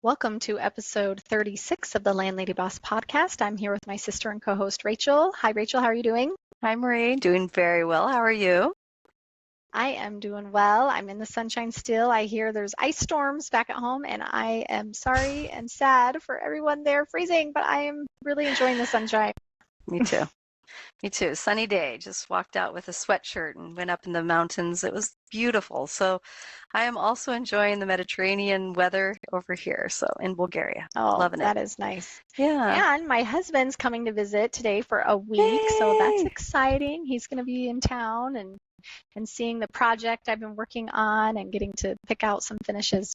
Welcome to episode 36 of the Landlady Boss podcast. I'm here with my sister and co-host Rachel. Hi, Rachel. How are you doing? Hi, Marie. Doing very well. How are you? I am doing well. I'm in the sunshine still. I hear there's ice storms back at home, and I am sorry and sad for everyone there freezing, but I am really enjoying the sunshine. Me too. Me too. Sunny day. Just walked out with a sweatshirt and went up in the mountains. It was beautiful. So I am also enjoying the Mediterranean weather over here. So in Bulgaria. Oh, Loving it. that is nice. Yeah. And my husband's coming to visit today for a week, so that's Yay! exciting. He's going to be in town and seeing the project I've been working on and getting to pick out some finishes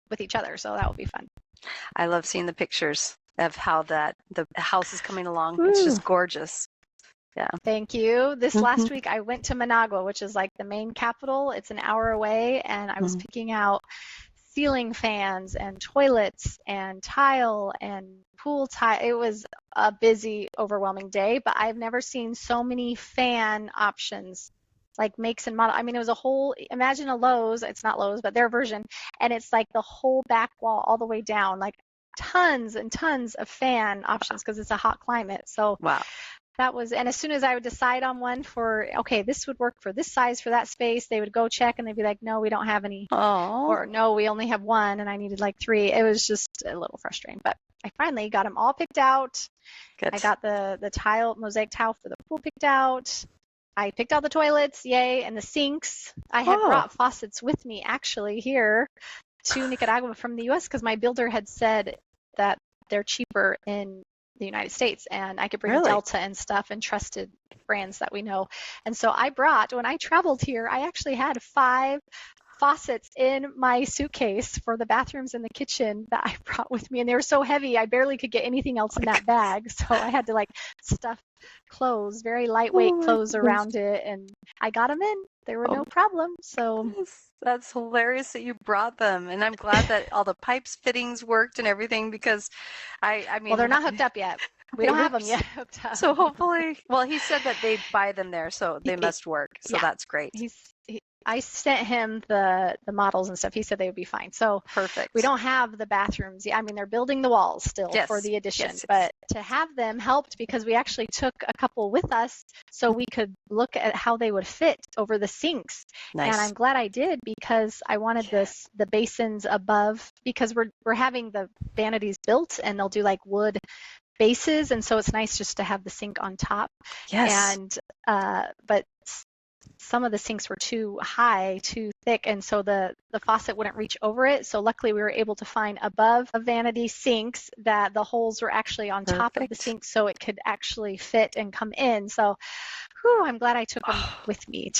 with each other. So that will be fun. I love seeing the pictures of how the house is coming along. Ooh. It's just gorgeous. Yeah. Thank you. This last week I went to Managua, which is like the main capital. It's an hour away, and I was picking out ceiling fans and toilets and tile and pool tile. It was a busy, overwhelming day, but I've never seen so many fan options, like makes and model. I mean, it was a whole, imagine a Lowe's, it's not Lowe's, but their version, and it's like the whole back wall all the way down, like tons and tons of fan options because it's a hot climate. So Wow. that was, and as soon as I would decide on one for, okay, this would work for this size for that space, they would go check and they'd be like, no, we don't have any. Oh. Or no, we only have one, and I needed like 3. It was just a little frustrating, but I finally got them all picked out. Good. I got the tile, mosaic tile for the pool picked out. I picked out the toilets, yay, and the sinks. I had brought faucets with me actually here to Nicaragua from the U.S. because my builder had said that they're cheaper in the United States, and I could bring Delta and stuff and trusted brands that we know. And so I brought, when I traveled here, I actually had 5 faucets in my suitcase for the bathrooms and the kitchen that I brought with me, and they were so heavy I barely could get anything else in that bag, so I had to like stuff clothes, very lightweight clothes around it, and I got them in. There were no problems. So that's hilarious that you brought them, and I'm glad that all the pipes fittings worked and everything, because I mean, well, they're not hooked up yet. We don't have them yet hooked up. So hopefully, well, he said that they buy them there, so they must work. So that's great. I sent him the models and stuff. He said they would be fine. So perfect. We don't have the bathrooms yet. I mean, they're building the walls still for the addition, but to have them helped because we actually took a couple with us so we could look at how they would fit over the sinks. Nice. And I'm glad I did because I wanted the basins above, because we're having the vanities built and they'll do like wood bases, and so it's nice just to have the sink on top. Yes. And but some of the sinks were too high, too thick, and so the faucet wouldn't reach over it. So luckily we were able to find above a vanity sinks that the holes were actually on top of the sink, so it could actually fit and come in. So I'm glad I took them with me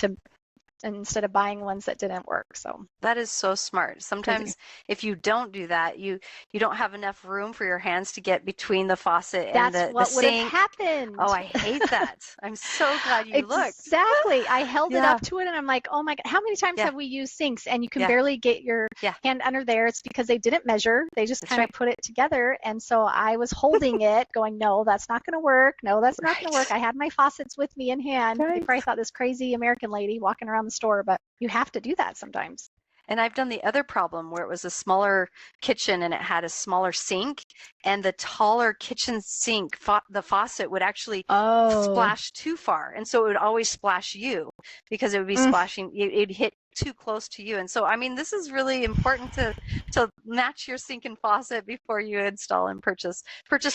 instead of buying ones that didn't work. So that is so smart. Sometimes if you don't do that, you don't have enough room for your hands to get between the faucet and the sink. That's what would have happened. Oh, I hate that. I'm so glad you looked. Exactly. I held it up to it and I'm like, oh my God, how many times have we used sinks and you can barely get your hand under there? It's because they didn't measure. They just kind of put it together. And so I was holding it going, no, that's not going to work. No, that's not going to work. I had my faucets with me in hand. They probably thought this crazy American lady walking around the store, but you have to do that sometimes. And I've done the other problem where it was a smaller kitchen and it had a smaller sink, and the taller kitchen sink, the faucet would actually splash too far. And so it would always splash you because it would be splashing, it'd hit too close to you. And so, I mean, this is really important to match your sink and faucet before you install and purchase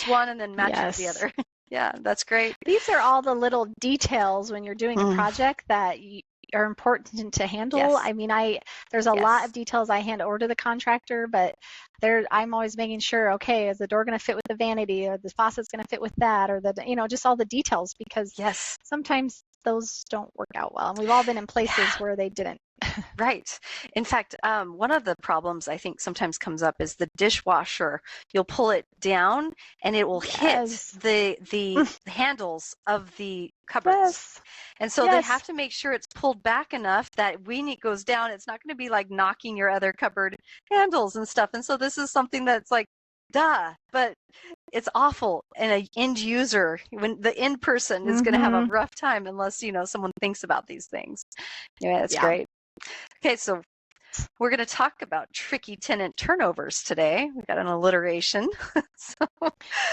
one and then match it with the other. Yeah, that's great. These are all the little details when you're doing a project that are important to handle. I mean, there's a lot of details I hand over to the contractor, but I'm always making sure, okay, is the door going to fit with the vanity, or the faucet's going to fit with that, or just all the details, because sometimes those don't work out well, and we've all been in places where they didn't. Right. In fact, one of the problems I think sometimes comes up is the dishwasher. You'll pull it down and it will hit the handles of the cupboards. And so they have to make sure it's pulled back enough that when it goes down, it's not going to be like knocking your other cupboard handles and stuff. And so this is something that's like, duh, but it's awful. And an end user, when the end person is going to have a rough time unless, someone thinks about these things. Yeah, that's great. Okay, so We're going to talk about tricky tenant turnovers today. We've got an alliteration.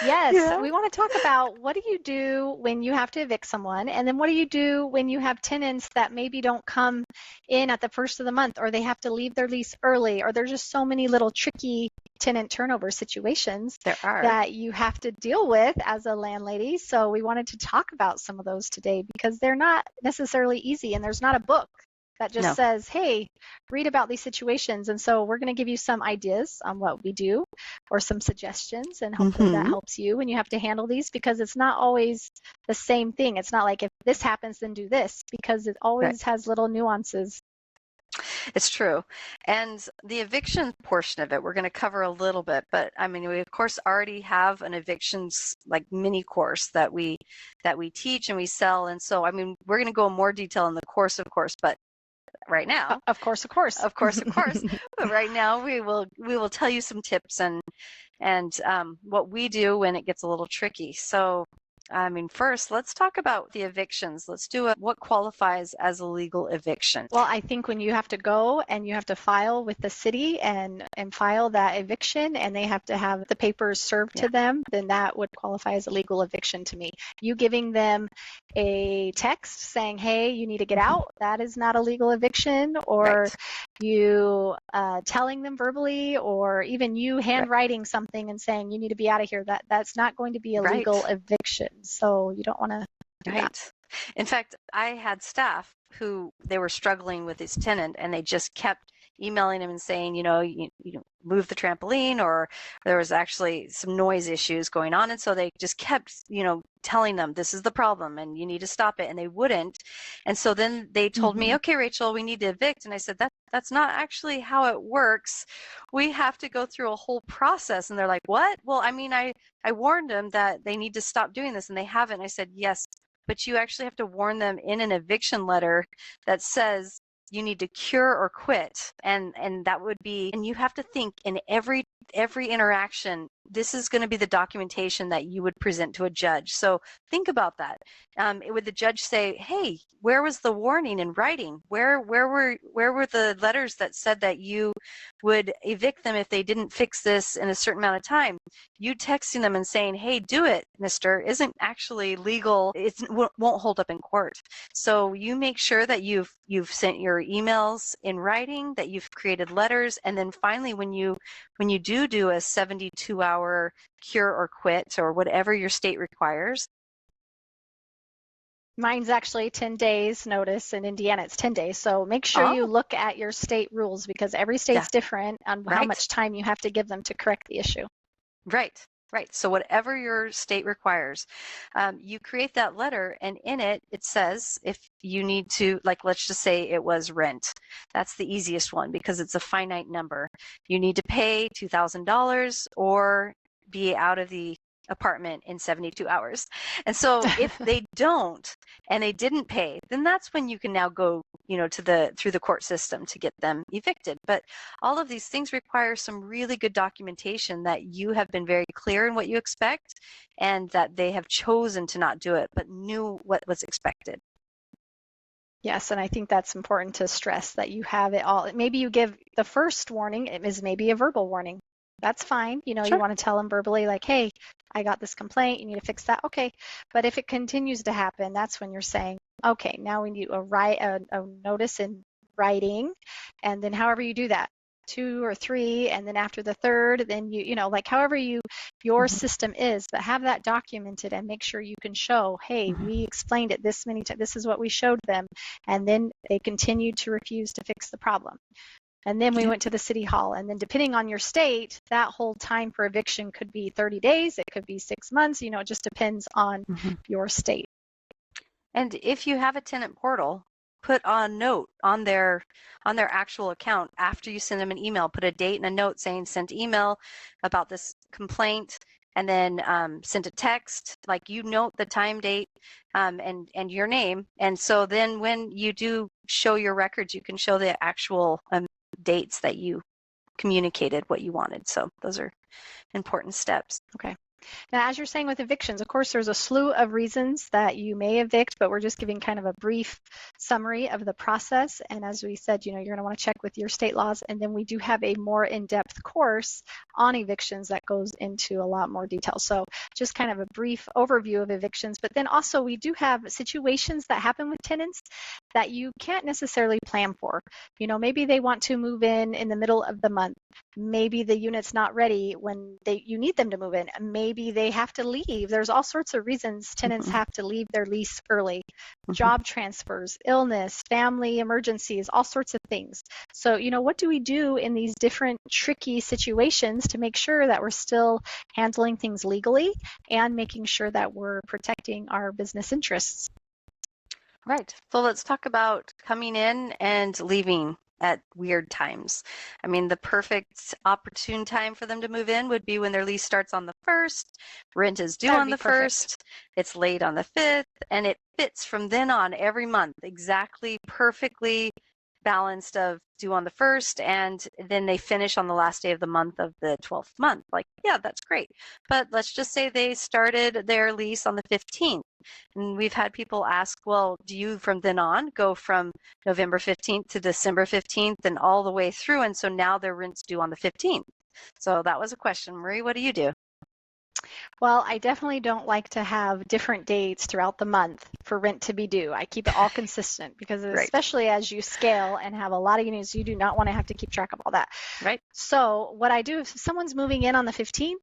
Yes, we want to talk about what do you do when you have to evict someone, and then what do you do when you have tenants that maybe don't come in at the first of the month, or they have to leave their lease early, or there's just so many little tricky tenant turnover situations that you have to deal with as a landlady. So we wanted to talk about some of those today because they're not necessarily easy, and there's not a book that just says, hey, read about these situations. And so we're going to give you some ideas on what we do or some suggestions, and hopefully that helps you when you have to handle these, because it's not always the same thing. It's not like if this happens, then do this, because it always has little nuances. It's true. And the eviction portion of it, we're going to cover a little bit, but I mean, we of course already have an evictions like mini course that we teach and we sell. And so, I mean, we're going to go in more detail in the course, of course, but right now, of course, but right now we will tell you some tips and what we do when it gets a little tricky. So, I mean, first, let's talk about the evictions. Let's do what qualifies as a legal eviction. Well, I think when you have to go and you have to file with the city and file that eviction, and they have to have the papers served to them, then that would qualify as a legal eviction to me. You giving them a text saying, hey, you need to get out, that is not a legal eviction. Or you telling them verbally, or even you handwriting something and saying you need to be out of here, that's not going to be a legal eviction. So you don't want to do that. In fact, I had staff who they were struggling with this tenant, and they just kept emailing him and saying, you know, move the trampoline, or there was actually some noise issues going on. And so they just kept, telling them this is the problem and you need to stop it. And they wouldn't. And so then they told me, okay, Rachel, we need to evict. And I said, that's not actually how it works. We have to go through a whole process. And they're like, what? Well, I mean, I warned them that they need to stop doing this, and they haven't. I said, yes, but you actually have to warn them in an eviction letter that says you need to cure or quit. And that would be, and you have to think in every interaction, this is going to be the documentation that you would present to a judge. So think about that. Would the judge say, hey, where was the warning in writing? Where were the letters that said that you would evict them if they didn't fix this in a certain amount of time? You texting them and saying, hey, do it, mister, isn't actually legal. It won't hold up in court. So you make sure that you've sent your emails in writing, that you've created letters, and then finally when you do a 72-hour cure or quit, or whatever your state requires. Mine's actually 10 days notice. In Indiana, it's 10 days. So make sure you look at your state rules, because every state's different on how much time you have to give them to correct the issue. Right. So whatever your state requires, you create that letter, and in it says if you need to, like, let's just say it was rent. That's the easiest one because it's a finite number. You need to pay $2,000 or be out of the apartment in 72 hours. And so if they don't and they didn't pay, then that's when you can now go, through the court system to get them evicted. But all of these things require some really good documentation that you have been very clear in what you expect, and that they have chosen to not do it but knew what was expected. Yes, and I think that's important to stress, that you have it all. Maybe you give the first warning, it is maybe a verbal warning. That's fine. You want to tell them verbally, like, hey, I got this complaint, you need to fix that. Okay. But if it continues to happen, that's when you're saying, okay, now we need a notice in writing. And then however you do that, 2 or 3, and then after the third, then like however your system is, but have that documented and make sure you can show, hey, we explained it this many times, this is what we showed them, and then they continued to refuse to fix the problem. And then we went to the city hall, and then depending on your state, that whole time for eviction could be 30 days, it could be 6 months, it just depends on your state. And if you have a tenant portal, put a note on their actual account after you send them an email. Put a date and a note saying sent email about this complaint, and then sent a text, like you note the time, date, and your name. And so then when you do show your records, you can show the actual dates that you communicated what you wanted. So those are important steps. Okay. Now, as you're saying with evictions, of course, there's a slew of reasons that you may evict, but we're just giving kind of a brief summary of the process. And as we said, you're going to want to check with your state laws. And then we do have a more in-depth course on evictions that goes into a lot more detail. So just kind of a brief overview of evictions. But then also we do have situations that happen with tenants that you can't necessarily plan for. Maybe they want to move in the middle of the month. Maybe the unit's not ready when you need them to move in. Maybe they have to leave. There's all sorts of reasons tenants have to leave their lease early. Job transfers, illness, family emergencies, all sorts of things. So, what do we do in these different tricky situations to make sure that we're still handling things legally and making sure that we're protecting our business interests? Right. So let's talk about coming in and leaving at weird times. I mean, the perfect opportune time for them to move in would be when their lease starts on the 1st, rent is due on the 1st, it's late on the 5th, and it fits from then on every month exactly perfectly balanced of due on the 1st, and then they finish on the last day of the month of the 12th month. Like, yeah, that's great. But let's just say they started their lease on the 15th. And we've had people ask, well, do you from then on go from November 15th to December 15th and all the way through? And so now their rent's due on the 15th. So that was a question. Marie, what do you do? Well, I definitely don't like to have different dates throughout the month for rent to be due. I keep it all consistent because especially as you scale and have a lot of units, you do not want to have to keep track of all that. Right. So what I do if someone's moving in on the 15th,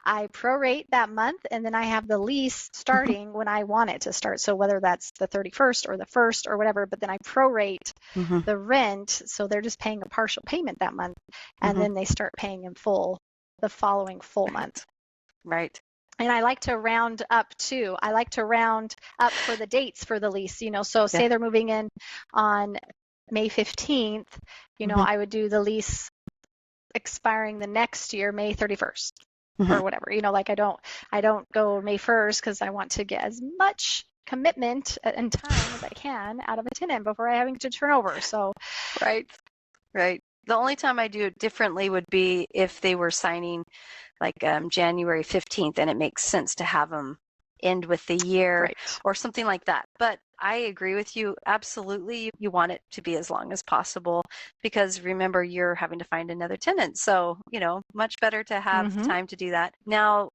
I prorate that month and then I have the lease starting when I want it to start. So whether that's the 31st or the 1st or whatever, but then I prorate the rent. So they're just paying a partial payment that month and then they start paying in full the following full month. Right. And I like to round up too. I like to round up for the dates for the lease, So say they're moving in on May 15th, I would do the lease expiring the next year, May 31st or whatever. Like I don't go May 1st because I want to get as much commitment and time as I can out of a tenant before I having to turn over. So Right. The only time I do it differently would be if they were signing like January 15th and it makes sense to have them end with the year or something like that. But I agree with you. Absolutely. You want it to be as long as possible because remember, you're having to find another tenant. So, much better to have time to do that. Now,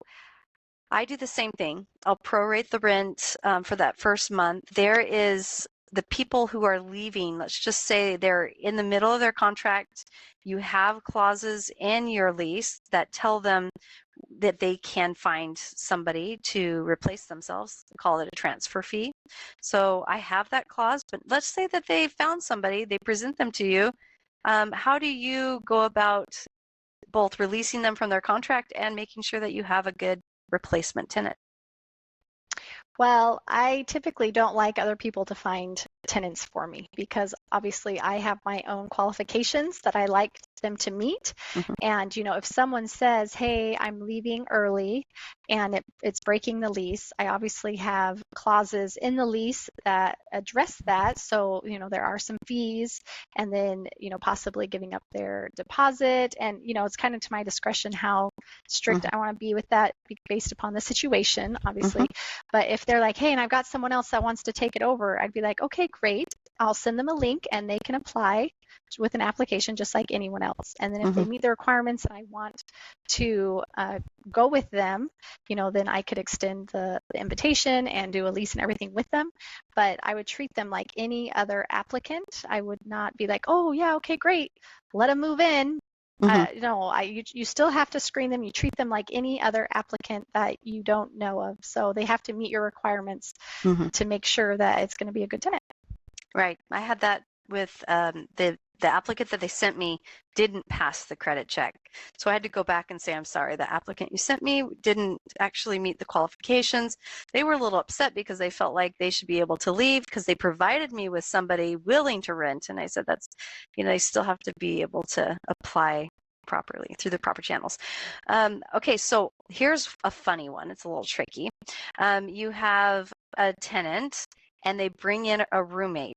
I do the same thing. I'll prorate the rent for that first month. There is the people who are leaving, let's just say they're in the middle of their contract. You have clauses in your lease that tell them that they can find somebody to replace themselves, call it a transfer fee. So I have that clause, but let's say that they found somebody, they present them to you. How do you go about both releasing them from their contract and making sure that you have a good replacement tenant? Well, I typically don't like other people to find tenants for me because obviously I have my own qualifications that I like them to meet. And, if someone says, hey, I'm leaving early and it's breaking the lease, I obviously have clauses in the lease that address that. So, there are some fees and then, possibly giving up their deposit. And, it's kind of to my discretion how strict I want to be with that based upon the situation, obviously. But if they're like, hey, and I've got someone else that wants to take it over, I'd be like, okay, great. I'll send them a link and they can apply with an application just like anyone else. And then if they meet the requirements and I want to go with them, then I could extend the invitation and do a lease and everything with them. But I would treat them like any other applicant. I would not be like, oh, yeah, okay, great. Let them move in. You still have to screen them. You treat them like any other applicant that you don't know of. So they have to meet your requirements to make sure that it's going to be a good tenant. Right. I had that with the applicant that they sent me didn't pass the credit check. So I had to go back and say, I'm sorry, the applicant you sent me didn't actually meet the qualifications. They were a little upset because they felt like they should be able to leave because they provided me with somebody willing to rent. And I said, that's, they still have to be able to apply properly through the proper channels. Okay, so here's a funny one. It's a little tricky. You have a tenant and they bring in a roommate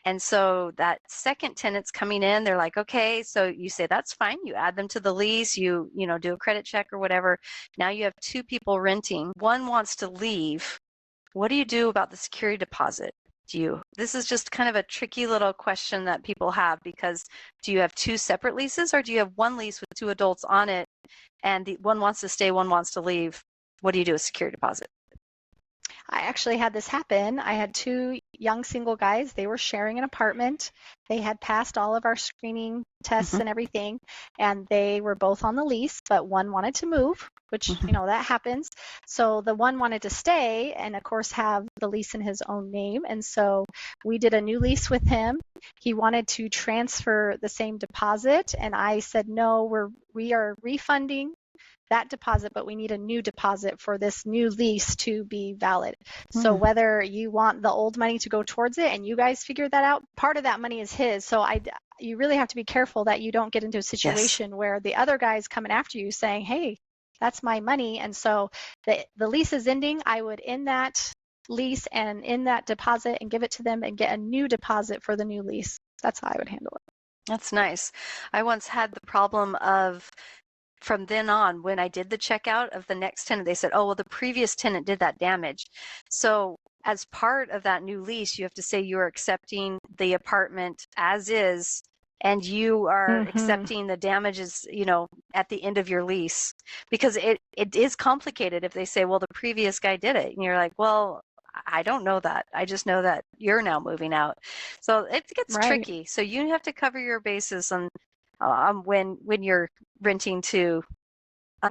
And so that second tenant's coming in, they're like, okay, so you say that's fine. You add them to the lease, you know, do a credit check or whatever. Now you have two people renting. One wants to leave. What do you do about the security deposit? This is just kind of a tricky little question that people have, because do you have two separate leases, or do you have one lease with two adults on it and the one wants to stay, one wants to leave? What do you do with security deposit? I actually had this happen. I had two young single guys. They were sharing an apartment. They had passed all of our screening tests and everything, and they were both on the lease, but one wanted to move, which, you know, that happens. So the one wanted to stay and, of course, have the lease in his own name. And so we did a new lease with him. He wanted to transfer the same deposit, and I said, no, we are refunding that deposit, but we need a new deposit for this new lease to be valid. So whether you want the old money to go towards it and you guys figure that out, part of that money is his. So you really have to be careful that you don't get into a situation where the other guy's coming after you saying, hey, that's my money. And so the lease is ending. I would end that lease and in that deposit and give it to them and get a new deposit for the new lease. That's how I would handle it. That's nice. I once had the problem of, from then on, when I did the checkout of the next tenant, they said, oh, well, the previous tenant did that damage. So as part of that new lease, you have to say you're accepting the apartment as is, and you are accepting the damages, you know, at the end of your lease, because it is complicated if they say, well, the previous guy did it. And you're like, well, I don't know that. I just know that you're now moving out. So it gets tricky. So you have to cover your bases on when you're renting to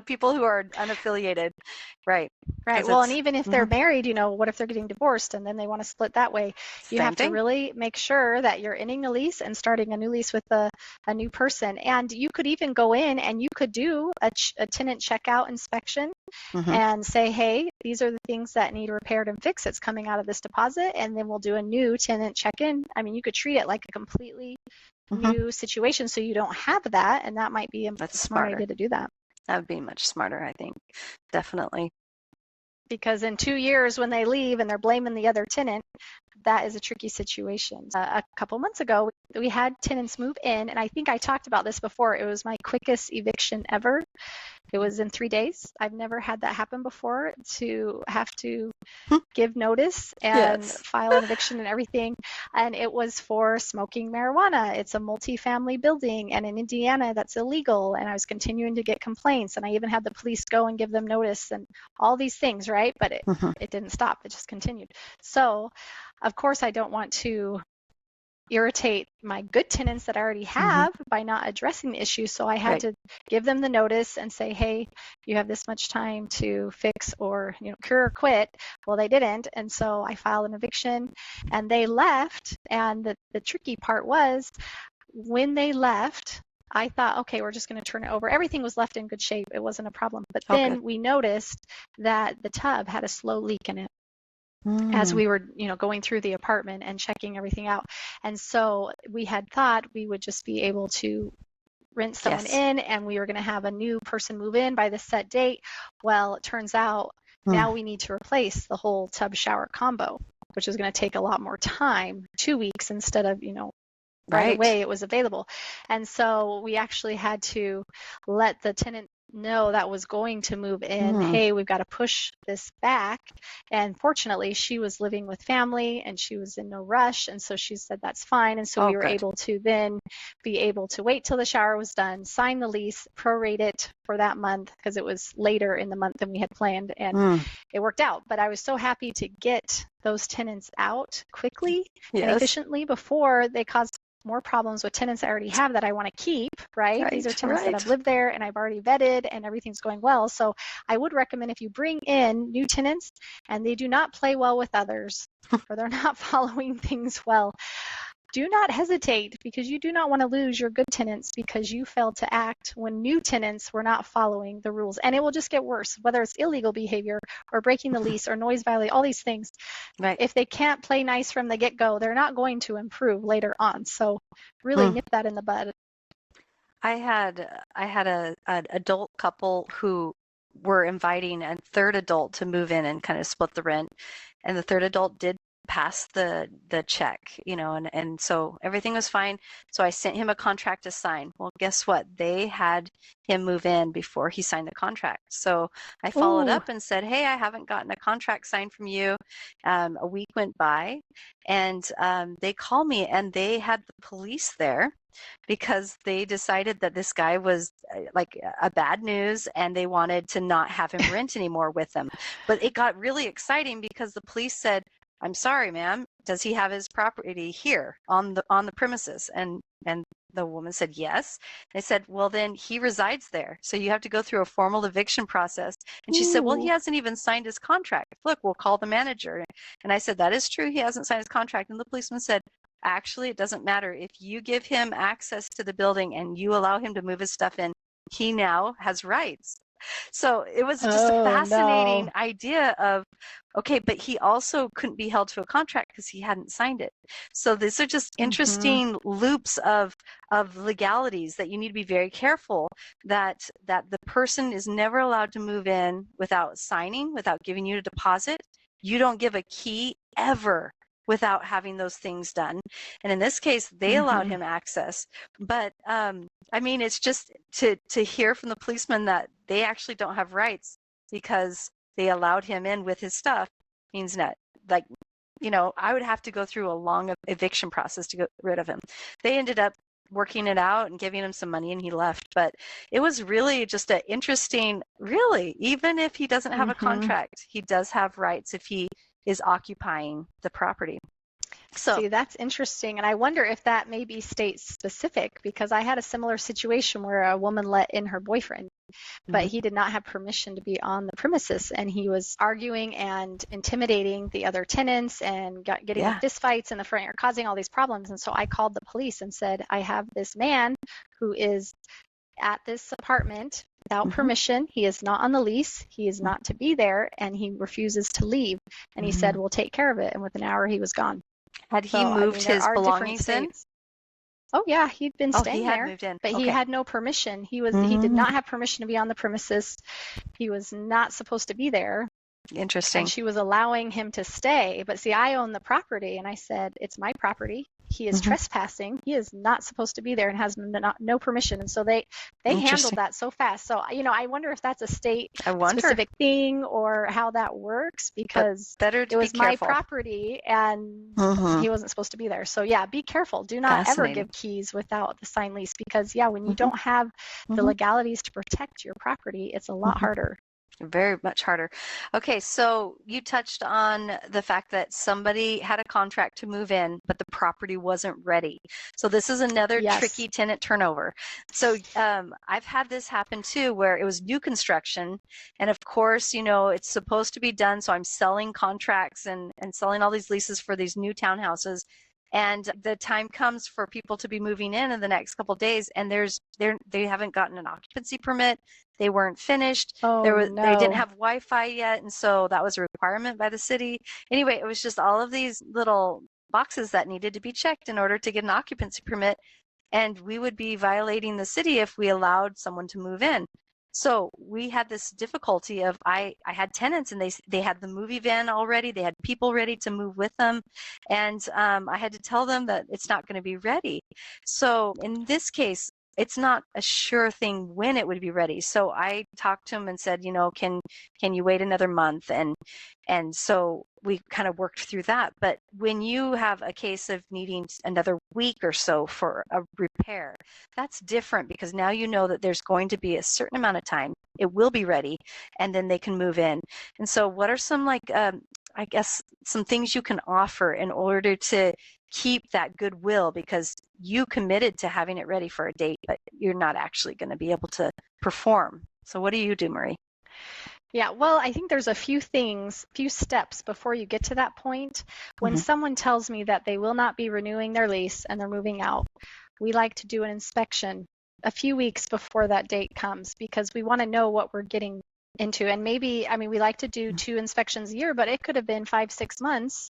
people who are unaffiliated, right? Well, and even if they're married, you know, what if they're getting divorced and then they want to split that way? You have to really make sure that you're ending the lease and starting a new lease with a new person. And you could even go in and you could do a tenant checkout inspection and say, hey, these are the things that need repaired and fixed. It's coming out of this deposit, and then we'll do a new tenant check-in. I mean, you could treat it like a completely new situation, so you don't have that, and that might be a smart idea to do that. That would be much smarter, I think. Definitely. Because in 2 years, when they leave and they're blaming the other tenant, that is a tricky situation. A couple months ago, we had tenants move in, and I think I talked about this before. It was my quickest eviction ever. It was in 3 days. I've never had that happen before, to have to give notice and file an eviction and everything. And it was for smoking marijuana. It's a multi-family building, and in Indiana, that's illegal. And I was continuing to get complaints, and I even had the police go and give them notice and all these things, right? But it didn't stop. It just continued. So, of course, I don't want to irritate my good tenants that I already have by not addressing the issue. So I had to give them the notice and say, hey, you have this much time to fix or, you know, cure or quit. Well, they didn't. And so I filed an eviction and they left. And the tricky part was, when they left, I thought, okay, we're just going to turn it over. Everything was left in good shape. It wasn't a problem. But then we noticed that the tub had a slow leak in it as we were, you know, going through the apartment and checking everything out. And so we had thought we would just be able to rent someone in and we were going to have a new person move in by the set date. Well, it turns out now we need to replace the whole tub shower combo, which is going to take a lot more time, 2 weeks instead of, you know, right away it was available. And so we actually had to let the tenant know that was going to move in, hey, we've got to push this back. And fortunately, she was living with family and she was in no rush. And so she said, that's fine. And so we were able to then be able to wait till the shower was done, sign the lease, prorate it for that month because it was later in the month than we had planned. And it worked out. But I was so happy to get those tenants out quickly and efficiently before they caused more problems with tenants I already have that I want to keep, right? These are tenants that have lived there and I've already vetted and everything's going well. So I would recommend, if you bring in new tenants and they do not play well with others or they're not following things well, do not hesitate, because you do not want to lose your good tenants because you failed to act when new tenants were not following the rules. And it will just get worse, whether it's illegal behavior or breaking the lease or noise violation, all these things. If they can't play nice from the get-go, they're not going to improve later on. So really nip that in the bud. I had an adult couple who were inviting a third adult to move in and kind of split the rent. And the third adult did pass the check, and so everything was fine. So I sent him a contract to sign. Well, guess what? They had him move in before he signed the contract. So I followed Ooh. up and said, hey, I haven't gotten a contract signed from you. A week went by, and they called me, and they had the police there because they decided that this guy was like a bad news, and they wanted to not have him rent anymore with them. But it got really exciting because the police said, I'm sorry, ma'am, does he have his property here on the premises? And the woman said yes. They said, well, then he resides there, so you have to go through a formal eviction process. And she said, well, he Ooh. hasn't even signed his contract. Look, we'll call the manager. And I said, that is true, he hasn't signed his contract. And the policeman said, actually, it doesn't matter. If you give him access to the building and you allow him to move his stuff in, he now has rights. So it was just a Oh, fascinating no. idea of, okay, but he also couldn't be held to a contract because he hadn't signed it. So these are just interesting loops of legalities that you need to be very careful that the person is never allowed to move in without signing, without giving you a deposit. You don't give a key ever without having those things done. And in this case, they allowed him access. But I mean, it's just to hear from the policeman that they actually don't have rights because they allowed him in with his stuff means that, like, I would have to go through a long eviction process to get rid of him. They ended up working it out and giving him some money, and he left. But it was really just an interesting, really, even if he doesn't have a contract, he does have rights if he is occupying the property. So, see, that's interesting. And I wonder if that may be state specific, because I had a similar situation where a woman let in her boyfriend, but he did not have permission to be on the premises. And he was arguing and intimidating the other tenants and getting in fistfights in the front yard, causing all these problems. And so I called the police and said, I have this man who is at this apartment without permission. He is not on the lease. He is not to be there, and he refuses to leave. And he said, we'll take care of it. And within an hour, he was gone. Had he moved his belongings in? Oh yeah, he'd been staying there, moved in. But he had no permission. He did not have permission to be on the premises. He was not supposed to be there. Interesting. And she was allowing him to stay. But see, I own the property, and I said, it's my property. He is trespassing. He is not supposed to be there and has no permission. And so they handled that so fast. So, I wonder if that's a state specific thing or how that works, because it was my property and he wasn't supposed to be there. So yeah, be careful. Do not ever give keys without the signed lease, because when you don't have the legalities to protect your property, it's a lot harder. Very much harder. Okay, so you touched on the fact that somebody had a contract to move in, but the property wasn't ready. So this is another tricky tenant turnover. So I've had this happen too, where it was new construction, and of course, it's supposed to be done. So I'm selling contracts and selling all these leases for these new townhouses. And the time comes for people to be moving in the next couple of days, and they haven't gotten an occupancy permit. They weren't finished. They didn't have Wi-Fi yet, and so that was a requirement by the city. Anyway, it was just all of these little boxes that needed to be checked in order to get an occupancy permit, and we would be violating the city if we allowed someone to move in. So we had this difficulty of I had tenants, and they had the movie van already. They had people ready to move with them, and I had to tell them that it's not going to be ready. So in this case, it's not a sure thing when it would be ready. So I talked to him and said, can you wait another month? And so we kind of worked through that. But when you have a case of needing another week or so for a repair, that's different, because now you know that there's going to be a certain amount of time it will be ready, and then they can move in. And so what are some I guess some things you can offer in order to keep that goodwill, because you committed to having it ready for a date, but you're not actually going to be able to perform. So what do you do, Marie? Yeah, well, I think there's a few steps before you get to that point. When someone tells me that they will not be renewing their lease and they're moving out, we like to do an inspection a few weeks before that date comes, because we want to know what we're getting into. And maybe, we like to do 2 inspections a year, but it could have been 5-6 months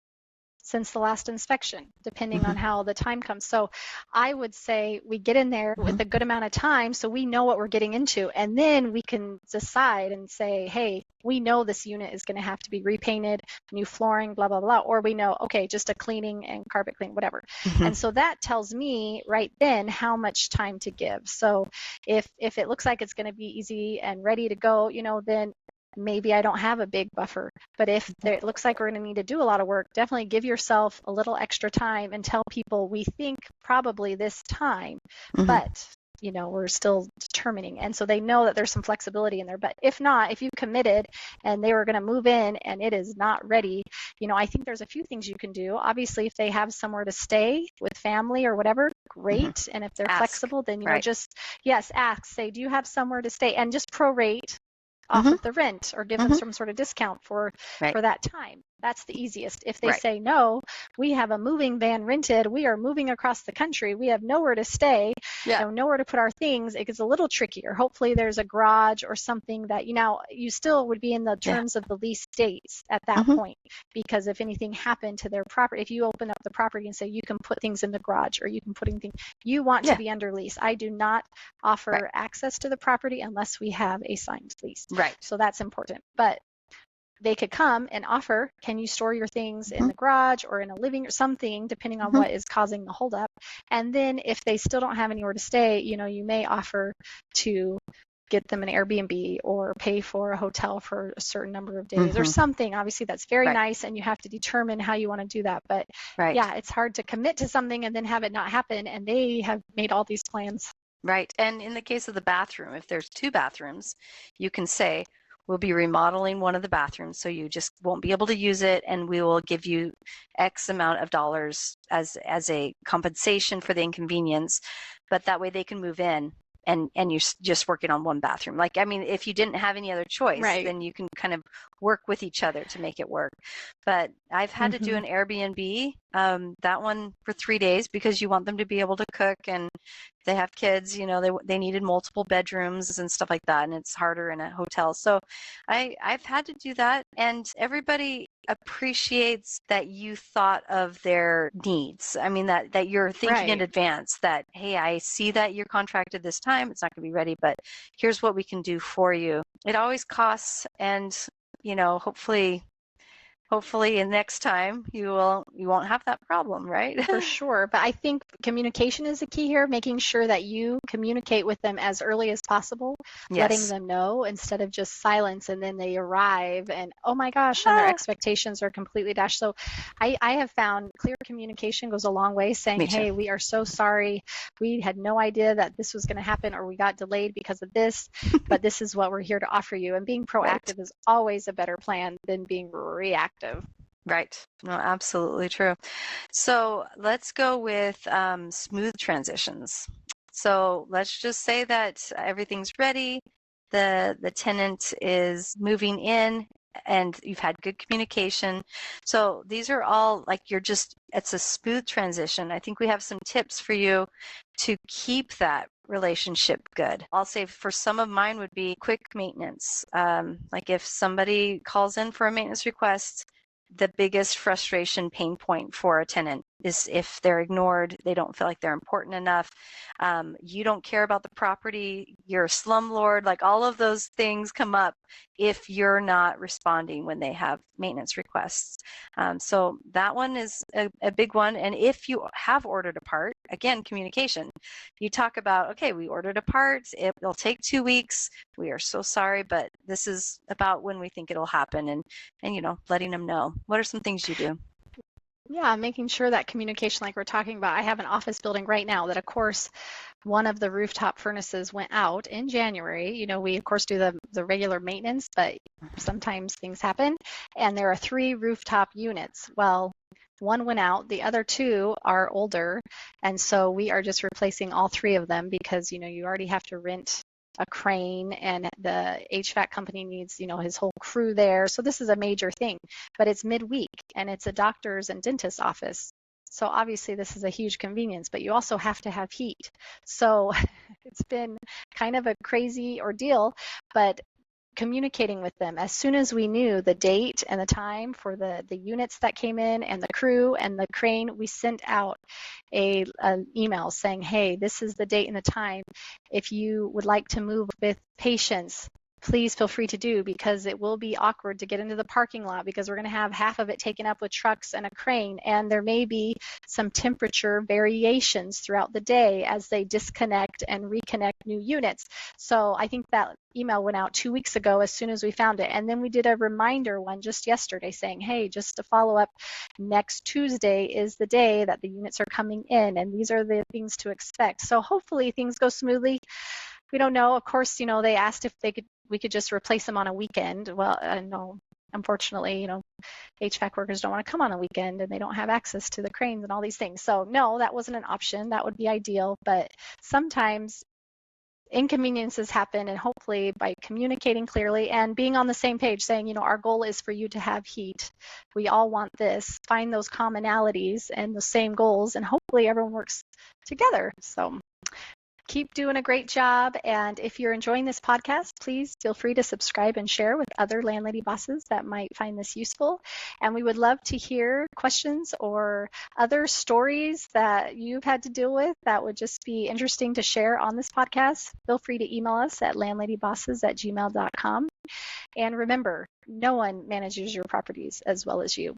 since the last inspection, depending on how the time comes. So I would say we get in there with a good amount of time so we know what we're getting into, and then we can decide and say, hey, we know this unit is going to have to be repainted, new flooring, blah, blah, blah, or we know, okay, just a cleaning and carpet cleaning, whatever. And so that tells me right then how much time to give. So if it looks like it's going to be easy and ready to go, then maybe I don't have a big buffer. But if it looks like we're going to need to do a lot of work, definitely give yourself a little extra time and tell people we think probably this time, but we're still determining. And so they know that there's some flexibility in there. But if not, if you committed and they were going to move in and it is not ready, I think there's a few things you can do. Obviously, if they have somewhere to stay with family or whatever, great. And if they're flexible, then, just, yes, ask, say, do you have somewhere to stay? And just prorate off of the rent or give them some sort of discount for that time. That's the easiest. If they say, no, we have a moving van rented, we are moving across the country, we have nowhere to stay, nowhere to put our things, it gets a little trickier. Hopefully there's a garage or something that, you still would be in the terms of the lease states at that point, because if anything happened to their property, if you open up the property and say you can put things in the garage or you can put anything, you want to be under lease. I do not offer access to the property unless we have a signed lease. Right. So that's important. But they could come and offer, can you store your things in the garage or in a living or something, depending on what is causing the holdup. And then if they still don't have anywhere to stay, you may offer to get them an Airbnb or pay for a hotel for a certain number of days or something. Obviously, that's very nice, and you have to determine how you want to do that. But yeah, it's hard to commit to something and then have it not happen, and they have made all these plans. Right. And in the case of the bathroom, if there's 2 bathrooms, you can say, we'll be remodeling one of the bathrooms, so you just won't be able to use it, and we will give you X amount of dollars as a compensation for the inconvenience. But that way they can move in, and you're just working on one bathroom. If you didn't have any other choice, then you can kind of work with each other to make it work. But I've had to do an Airbnb, that one for 3 days, because you want them to be able to cook, and they have kids, they needed multiple bedrooms and stuff like that, and it's harder in a hotel. So I've had to do that, and everybody appreciates that you thought of their needs. I mean, that you're thinking in advance that, hey, I see that you're contracted this time, it's not going to be ready, but here's what we can do for you. It always costs, and hopefully next time you won't have that problem, right? For sure. But I think communication is the key here, making sure that you communicate with them as early as possible, letting them know instead of just silence, and then they arrive and, oh my gosh, and their expectations are completely dashed. So I have found clear communication goes a long way, saying, hey, we are so sorry. We had no idea that this was going to happen, or we got delayed because of this, but this is what we're here to offer you. And being proactive is always a better plan than being reactive. Right. No, absolutely true. So let's go with smooth transitions. So let's just say that everything's ready. The tenant is moving in, and you've had good communication. So these are all it's a smooth transition. I think we have some tips for you to keep that relationship good. I'll say for some of mine would be quick maintenance. Like if somebody calls in for a maintenance request, the biggest frustration pain point for a tenant is if they're ignored, they don't feel like they're important enough, you don't care about the property, you're a slumlord, all of those things come up if you're not responding when they have maintenance requests. So that one is a big one. And if you have ordered a part, again, communication. You talk about, okay, we ordered a part, it'll take 2 weeks, we are so sorry, but this is about when we think it'll happen, and letting them know. What are some things you do? Yeah, making sure that communication, like we're talking about. I have an office building right now that, of course, one of the rooftop furnaces went out in January. We, of course, do the regular maintenance, but sometimes things happen. And there are 3 rooftop units. Well, one went out, the other 2 are older. And so we are just replacing all 3 of them because, you already have to rent a crane, and the HVAC company needs, his whole crew there. So this is a major thing, but it's midweek, and it's a doctor's and dentist's office. So obviously this is a huge convenience, but you also have to have heat. So it's been kind of a crazy ordeal, but communicating with them. As soon as we knew the date and the time for the units that came in and the crew and the crane, we sent out an email saying, hey, this is the date and the time. If you would like to move with patience, please feel free to do, because it will be awkward to get into the parking lot because we're going to have half of it taken up with trucks and a crane, and there may be some temperature variations throughout the day as they disconnect and reconnect new units. So I think that email went out 2 weeks ago as soon as we found it. And then we did a reminder one just yesterday saying, hey, just to follow up, next Tuesday is the day that the units are coming in, and these are the things to expect. So hopefully things go smoothly. We don't know. Of course, they asked if we could just replace them on a weekend. Well, no, unfortunately, HVAC workers don't want to come on a weekend and they don't have access to the cranes and all these things. So no, that wasn't an option. That would be ideal. But sometimes inconveniences happen, and hopefully by communicating clearly and being on the same page, saying, our goal is for you to have heat. We all want this. Find those commonalities and the same goals, and hopefully everyone works together. So keep doing a great job. And if you're enjoying this podcast, please feel free to subscribe and share with other landlady bosses that might find this useful. And we would love to hear questions or other stories that you've had to deal with that would just be interesting to share on this podcast. Feel free to email us at landladybosses@gmail.com. And remember, no one manages your properties as well as you.